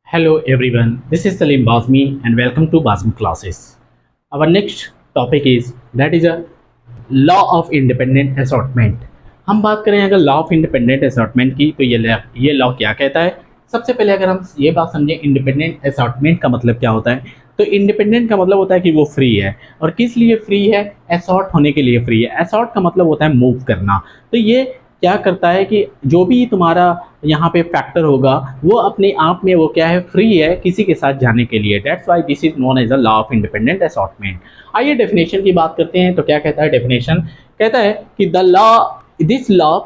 Hello everyone, this is Salim Bazmi and welcome to Bazmi classes. Our next topic is that is a law of independent assortment. हम बात करें अगर law of independent assortment की तो ये law क्या कहता है। सबसे पहले अगर हम ये बात समझें इंडिपेंडेंट असॉर्टमेंट का मतलब क्या होता है, तो इंडिपेंडेंट का मतलब होता है कि वो फ्री है। और किस लिए फ्री है? असॉर्ट होने के लिए फ्री है। असॉर्ट का मतलब होता है मूव करना। तो ये क्या करता है कि जो भी तुम्हारा यहाँ पे फैक्टर होगा वो अपने आप में वो क्या है, फ्री है किसी के साथ जाने के लिए। That's why this is known as a law of independent assortment. आइए डेफिनेशन की बात करते हैं। तो क्या कहता है डेफिनेशन? कहता है कि द लॉ दिस लॉ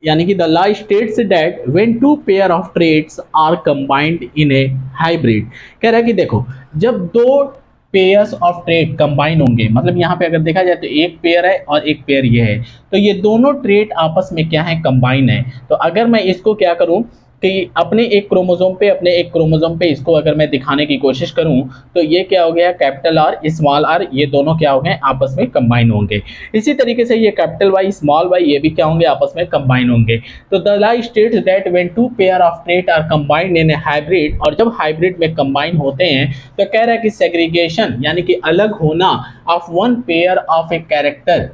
यानी कि the law states that when two pair of traits are combined in a hybrid. कह रहा है कि देखो, जब दो पेयर्स ऑफ ट्रेड कंबाइन होंगे, मतलब यहाँ पे अगर देखा जाए तो एक पेयर है और एक पेयर ये है, तो ये दोनों ट्रेड आपस में क्या है, कंबाइन है। तो अगर मैं इसको क्या करूँ कि अपने एक क्रोमोसोम पे इसको अगर मैं दिखाने की कोशिश करूं, तो ये क्या हो गया, कैपिटल आर स्मॉल आर, ये दोनों क्या हो गए, आपस में कंबाइन होंगे। इसी तरीके से ये कैपिटल वाई स्मॉल वाई, ये भी क्या होंगे, आपस में कंबाइन होंगे। तो the law states that when two pair of trait are combined in a hybrid, और जब हाइब्रिड में कंबाइन होते हैं तो कह रहा है कि सेग्रीगेशन यानी कि अलग होना of one pair of a character,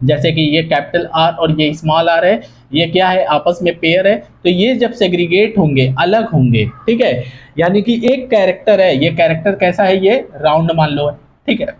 जैसे कि ये कैपिटल आर और ये स्मॉल आर है, ये क्या है, आपस में पेयर है। तो ये जब सेग्रीगेट होंगे, अलग होंगे, ठीक है, यानी कि एक कैरेक्टर है, ये कैरेक्टर कैसा है, ये राउंड मान लो है, ठीक है।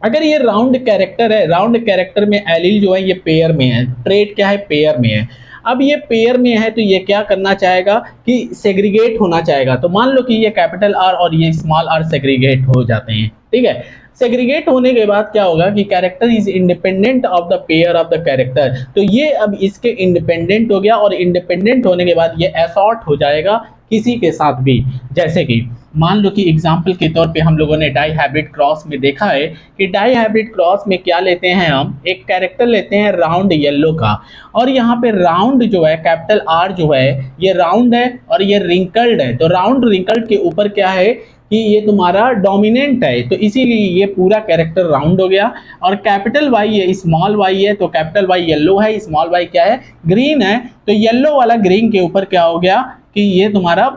अगर ये राउंड कैरेक्टर है, राउंड कैरेक्टर में एलील जो है ये पेयर में है, ट्रेड क्या है, पेयर में है। अब ये पेयर में है तो ये क्या करना चाहेगा कि सेग्रीगेट होना चाहेगा। तो मान लो कि ये कैपिटल आर और ये स्मॉल आर सेग्रीगेट हो जाते हैं, ठीक है। सेग्रीगेट होने के बाद क्या होगा कि character is independent of the pair of the character. तो ये अब इसके इंडिपेंडेंट हो गया, और इंडिपेंडेंट होने के बाद ये असॉर्ट हो जाएगा किसी के साथ भी। जैसे कि मान लो कि एग्जाम्पल के तौर पे हम लोगों ने डाई हाइब्रिड क्रॉस में देखा है कि डाई हाइब्रिड क्रॉस में क्या लेते हैं, हम एक कैरेक्टर लेते हैं राउंड येलो का, और यहाँ पे राउंड जो है कैपिटल आर जो है ये राउंड है और ये रिंकल्ड है। तो राउंड रिंकल्ड के ऊपर क्या है कि ये तुम्हारा डोमिनेंट है, तो इसीलिए ये पूरा कैरेक्टर राउंड हो गया। और कैपिटल वाई है, स्मॉल वाई है, तो कैपिटल वाई येलो है, स्मॉल वाई क्या है, ग्रीन है। तो येलो वाला ग्रीन के ऊपर क्या हो गया कि ये तुम्हारा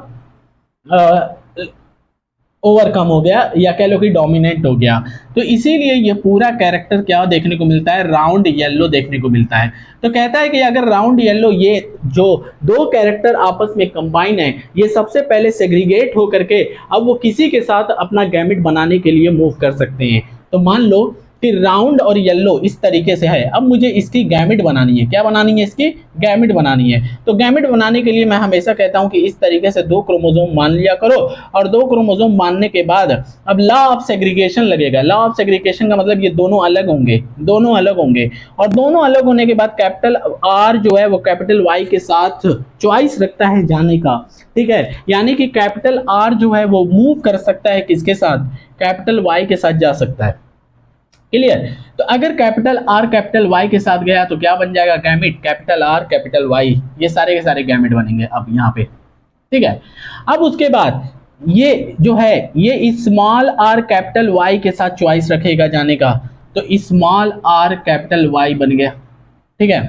ओवरकम हो गया, या कह लो कि डोमिनेंट हो गया। तो इसीलिए ये पूरा कैरेक्टर क्या देखने को मिलता है, राउंड येलो देखने को मिलता है। तो कहता है कि अगर राउंड येलो, ये जो दो कैरेक्टर आपस में कंबाइन है, ये सबसे पहले सेग्रीगेट हो करके अब वो किसी के साथ अपना गैमेट बनाने के लिए मूव कर सकते हैं। तो मान लो कि राउंड और येलो इस तरीके से है, अब मुझे इसकी गैमेट बनानी है। क्या बनानी है? इसकी गैमेट बनानी है। तो गैमेट बनाने के लिए मैं हमेशा कहता हूं कि इस तरीके से दो क्रोमोसोम मान लिया करो, और दो क्रोमोसोम मानने के बाद अब लॉ ऑफ सेग्रीगेशन लगेगा। लॉ ऑफ सेग्रीगेशन का मतलब ये दोनों अलग होंगे, दोनों अलग होंगे, और दोनों अलग होने के बाद कैपिटल आर जो है वो कैपिटल वाई के साथ चॉइस रखता है जाने का, ठीक है। यानी कि कैपिटल आर जो है वो मूव कर सकता है किसके साथ, कैपिटल वाई के साथ जा सकता है। क्लियर? तो अगर कैपिटल आर कैपिटल वाई के साथ गया तो क्या बन जाएगा, gamete capital R capital Y, ये सारे के सारे गैमेट बनेंगे अब यहाँ पे, ठीक है। अब उसके बाद ये जो है ये स्मॉल आर कैपिटल वाई के साथ चॉइस रखेगा जाने का, तो स्मॉल आर कैपिटल वाई बन गया, ठीक है।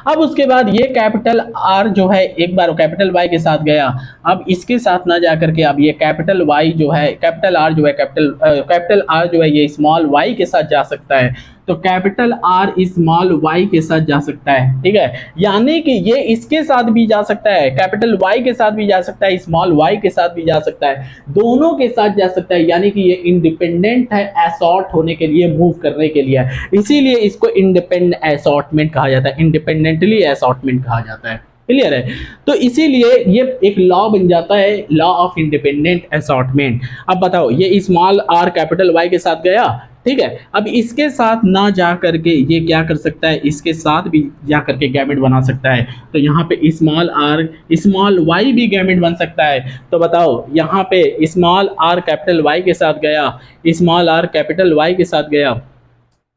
अब उसके बाद ये कैपिटल आर जो है एक बार कैपिटल वाई के साथ गया, अब इसके साथ ना जा करके अब ये कैपिटल वाई जो है, कैपिटल आर जो है कैपिटल आर जो है ये स्मॉल वाई के साथ जा सकता है। तो कैपिटल आर स्मॉल वाई के साथ जा सकता है, ठीक है। यानी कि ये इसके साथ भी जा सकता है, कैपिटल वाई के साथ भी जा सकता है, स्मॉल वाई के साथ भी जा सकता है, दोनों के साथ जा सकता है। यानी कि ये इंडिपेंडेंट है, असॉर्ट होने के लिए, मूव करने के लिए, इसीलिए इसको इंडिपेंडेंट असॉर्टमेंट कहा जाता है, इंडिपेंडेंटली असॉर्टमेंट कहा जाता है। क्लियर है? तो इसीलिए ये एक लॉ बन जाता है, लॉ ऑफ इंडिपेंडेंट असॉर्टमेंट। अब बताओ, ये स्मॉल आर कैपिटल वाई के साथ गया, ठीक है। अब इसके साथ ना जा करके ये क्या कर सकता है, इसके साथ भी जा करके गैमेट बना सकता है। तो यहाँ पे स्मॉल आर स्मॉल वाई भी गैमेट बन सकता है। तो बताओ, यहाँ पे स्मॉल आर कैपिटल वाई के साथ गया, स्मॉल आर कैपिटल वाई के साथ गया,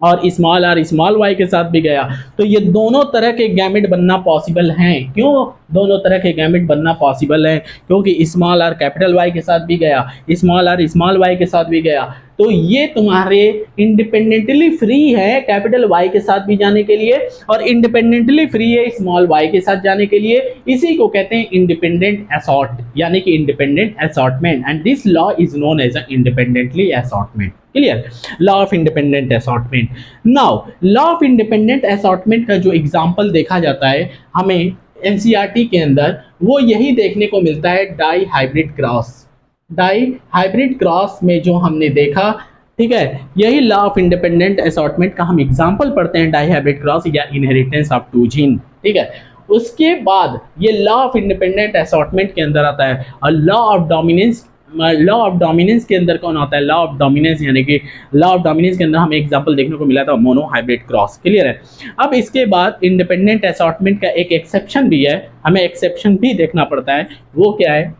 और स्मॉल आर स्मॉल वाई के साथ भी गया, तो ये दोनों तरह के गैमेट बनना पॉसिबल हैं। क्यों दोनों तरह के गैमेट बनना पॉसिबल है? क्योंकि स्मॉल आर कैपिटल वाई के साथ भी गया, स्मॉल आर स्मॉल वाई के साथ भी गया, तो ये तुम्हारे इंडिपेंडेंटली फ्री है कैपिटल वाई के साथ भी जाने के लिए, और इंडिपेंडेंटली फ्री है स्मॉल वाई के साथ जाने के लिए। इसी को कहते हैं इंडिपेंडेंट असॉर्ट, यानी कि independent assortment, and this law is known as a independently assortment. Clear? Law of independent assortment. Now law of independent assortment का जो एग्जांपल देखा जाता है हमें एनसीईआरटी के अंदर, वो यही देखने को मिलता है dihybrid cross. Dihybrid cross में जो हमने देखा, ठीक है, यही लॉ ऑफ इंडिपेंडेंट असॉर्टमेंट का हम एग्जांपल पढ़ते हैं, डाई हाइब्रिड क्रॉस या इनहेरिटेंस ऑफ टू जीन। ठीक है, उसके बाद ये लॉ ऑफ इंडिपेंडेंट असॉर्टमेंट के अंदर आता है, और law of dominance, law of dominance के अंदर कौन आता है? लॉ ऑफ डोमिनेंस, यानी कि लॉ ऑफ डोमिनेंस के अंदर हमें एग्जांपल देखने को मिला था मोनो हाइब्रिड क्रॉस। क्लियर है? अब इसके बाद इंडिपेंडेंट असॉर्टमेंट का एक एक्सेप्शन भी है, हमें एक्सेप्शन भी देखना पड़ता है, वो क्या है?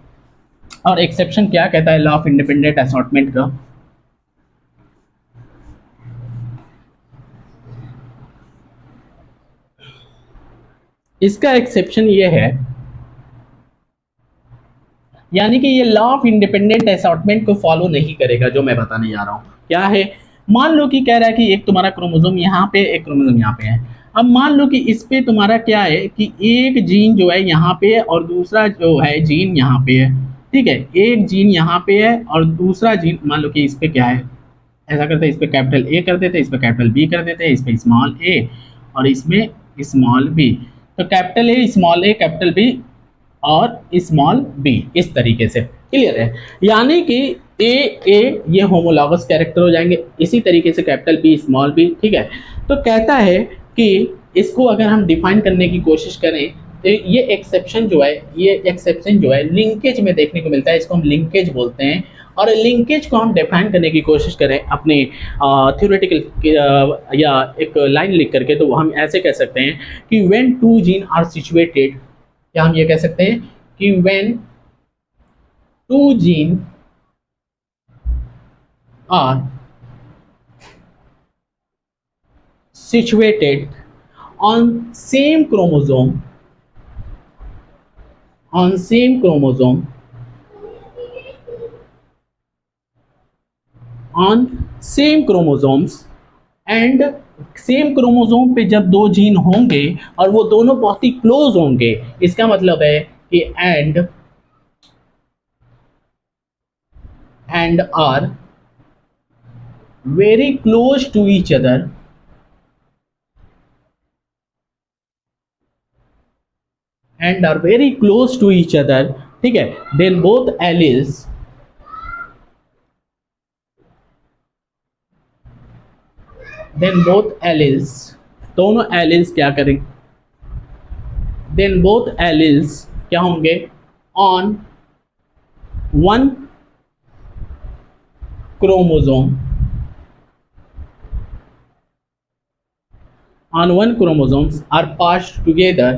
और एक्सेप्शन क्या कहता है लॉ ऑफ इंडिपेंडेंट असॉर्टमेंट का? इसका एक्सेप्शन ये है, यानी कि ये लॉ ऑफ इंडिपेंडेंट असॉर्टमेंट को फॉलो नहीं करेगा, जो मैं बताने जा रहा हूँ क्या है। मान लो कि कह रहा है कि एक तुम्हारा क्रोमोसोम यहाँ पे, एक क्रोमोसोम यहाँ पे है। अब मान लो कि इस पे तुम्हारा क्या है कि एक जीन जो है यहाँ पे है और दूसरा जो है जीन यहाँ पे है। ठीक है, एक जीन यहाँ पे है और दूसरा जीन, मान लो कि इस पे क्या है, ऐसा करते हैं, इस पे कैपिटल ए कर देते हैं, इस पे कैपिटल बी कर देते हैं, इस पे स्मॉल ए और इसमें स्मॉल बी। तो capital A small A capital B और स्मॉल बी, इस तरीके से। क्लियर है? यानी कि ए ए ये होमोलॉगस कैरेक्टर हो जाएंगे, इसी तरीके से कैपिटल बी स्मॉल बी। ठीक है, तो कहता है कि इसको अगर हम डिफाइन करने की कोशिश करें तो ये एक्सेप्शन जो है, ये एक्सेप्शन जो है लिंकेज में देखने को मिलता है, इसको हम लिंकेज बोलते हैं। और लिंकेज को हम डिफाइन करने की कोशिश करें अपने थ्योरेटिकल या एक लाइन लिख करके, तो हम ऐसे कह सकते हैं कि when two gene are situated, क्या हम ये कह सकते हैं कि when two gene are situated on same chromosome, on same chromosome, on same chromosomes, and same chromosome पे जब दो जीन होंगे और वो दोनों बहुत ही क्लोज होंगे, इसका मतलब है कि and are very close to each other, and are very close to each other, ठीक है, then both alleles, then both alleles, दोनों alleles क्या करेंगे? then both alleles क्या होंगे? on one chromosome, on one chromosomes are passed together,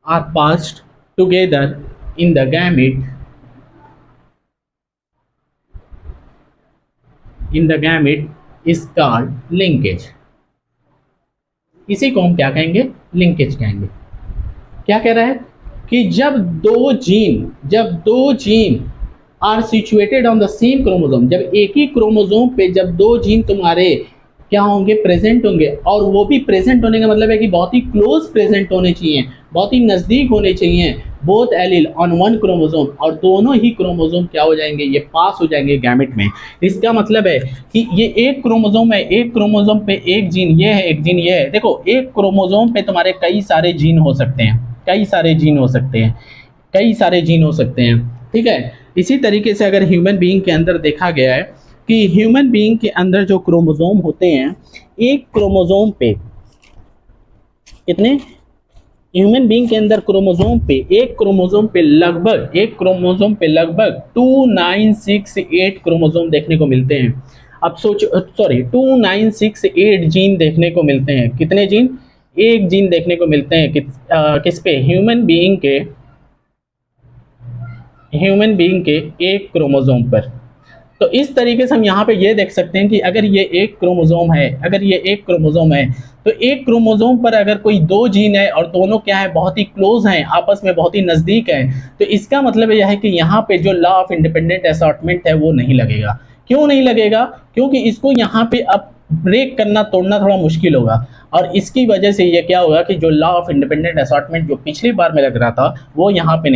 are passed together in the gamete, in the gamete is called linkage। इसी को हम क्या कहेंगे? लिंकेज कहेंगे। क्या कह रहा है कि जब दो gene are situated on the same chromosome, जब एक ही क्रोमोसोम पे जब दो जीन तुम्हारे क्या होंगे? प्रेजेंट होंगे, और वो भी प्रेजेंट होने का मतलब है कि बहुत ही क्लोज प्रेजेंट होने चाहिए, बहुत ही नज़दीक होने चाहिए, both allele on one chromosome, और दोनों ही क्रोमोसोम क्या हो जाएंगे? ये पास हो जाएंगे गैमेट में। इसका मतलब है कि ये एक क्रोमोसोम है, एक क्रोमोसोम पे एक जीन ये है, एक जीन ये है। देखो, एक क्रोमोसोम पे तुम्हारे कई सारे जीन हो सकते हैं, कई सारे जीन हो सकते हैं, कई सारे जीन हो सकते हैं। ठीक है, इसी तरीके से अगर ह्यूमन बीइंग के अंदर देखा गया है कि ह्यूमन बीइंग के अंदर जो क्रोमोसोम होते हैं, एक क्रोमोसोम पे कितने? ह्यूमन बीइंग के अंदर क्रोमोसोम पे, एक क्रोमोसोम पे लगभग, एक क्रोमोसोम पे लगभग 2968 क्रोमोसोम देखने को मिलते हैं। अब सोचो, सॉरी, 2968 जीन देखने को मिलते हैं। कितने जीन? एक जीन देखने को मिलते हैं किस पे? ह्यूमन बीइंग के, ह्यूमन बीइंग के एक क्रोमोसोम पर। तो इस तरीके से हम यहाँ पे ये देख सकते हैं कि अगर ये एक क्रोमोसोम है, तो एक क्रोमोसोम पर अगर कोई दो जीन है और दोनों क्या है, बहुत ही क्लोज हैं, आपस में बहुत ही नज़दीक हैं, तो इसका मतलब यह है कि यहाँ पे जो लॉ ऑफ इंडिपेंडेंट असॉर्टमेंट है वो नहीं लगेगा। क्यों नहीं लगेगा? क्योंकि इसको यहाँ पे अब ब्रेक करना, तोड़ना थोड़ा मुश्किल होगा, और इसकी वजह से ये क्या होगा कि जो लॉ ऑफ इंडिपेंडेंट असॉर्टमेंट जो पिछली बार में लग रहा था वो यहाँ पे नहीं